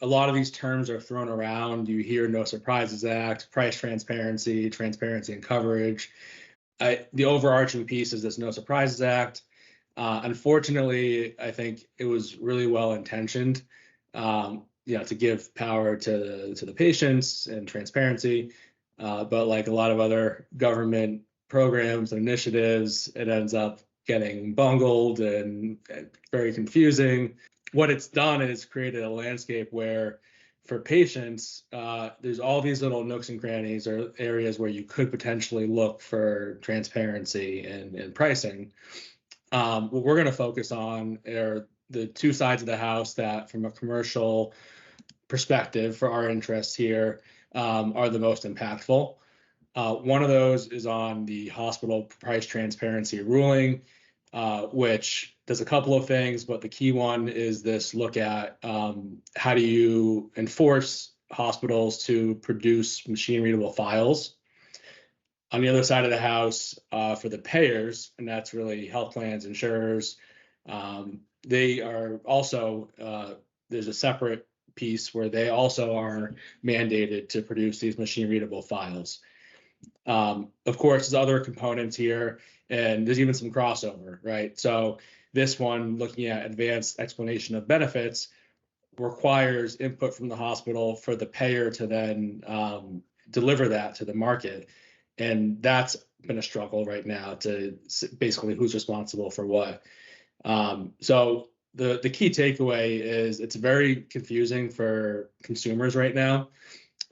a lot of these terms are thrown around. You hear No Surprises Act, price transparency, transparency and coverage. The overarching piece is this No Surprises Act. Unfortunately, I think it was really well intentioned, to give power to the patients and transparency. But like a lot of other government programs and initiatives, it ends up getting bungled and very confusing. What it's done is created a landscape where for patients, there's all these little nooks and crannies or areas where you could potentially look for transparency and pricing. What we're going to focus on are the two sides of the house that, from a commercial perspective for our interests here, are the most impactful. One of those is on the hospital price transparency ruling, which does a couple of things, but the key one is this look at how do you enforce hospitals to produce machine-readable files. On the other side of the house, for the payers, and that's really health plans, insurers, they are also, there's a separate piece where they also are mandated to produce these machine-readable files. Of course, there's other components here, and there's even some crossover, right? So this one, looking at advanced explanation of benefits, requires input from the hospital for the payer to then deliver that to the market. And that's been a struggle right now to basically who's responsible for what. So the key takeaway is it's very confusing for consumers right now.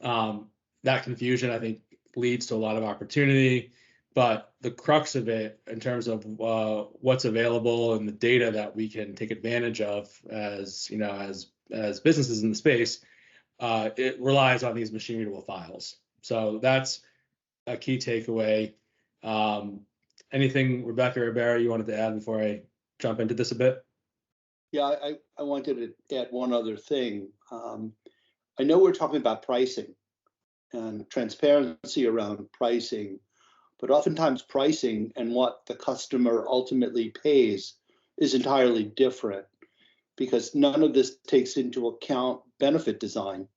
That confusion, I think, leads to a lot of opportunity, but the crux of it in terms of what's available and the data that we can take advantage of as businesses in the space, it relies on these machine readable files. So that's a key takeaway. Anything, Rebecca or Barry, you wanted to add before I jump into this a bit? Yeah, I wanted to add one other thing. I know we're talking about pricing and transparency around pricing, but oftentimes pricing and what the customer ultimately pays is entirely different because none of this takes into account benefit design.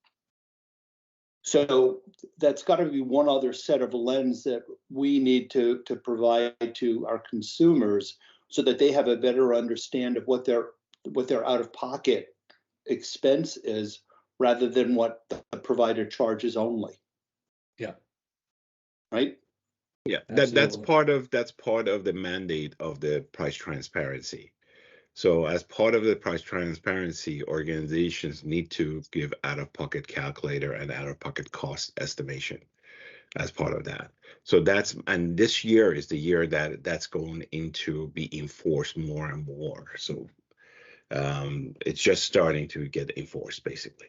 So that's got to be one other set of lens that we need to provide to our consumers so that they have a better understanding of what their out-of-pocket expense is rather than what the provider charges only. Yeah. Right? Yeah, that's part of the mandate of the price transparency. So as part of the price transparency, organizations need to give out-of-pocket calculator and out-of-pocket cost estimation as part of that. So and this year is the year that's going into be enforced more and more. So it's just starting to get enforced, basically.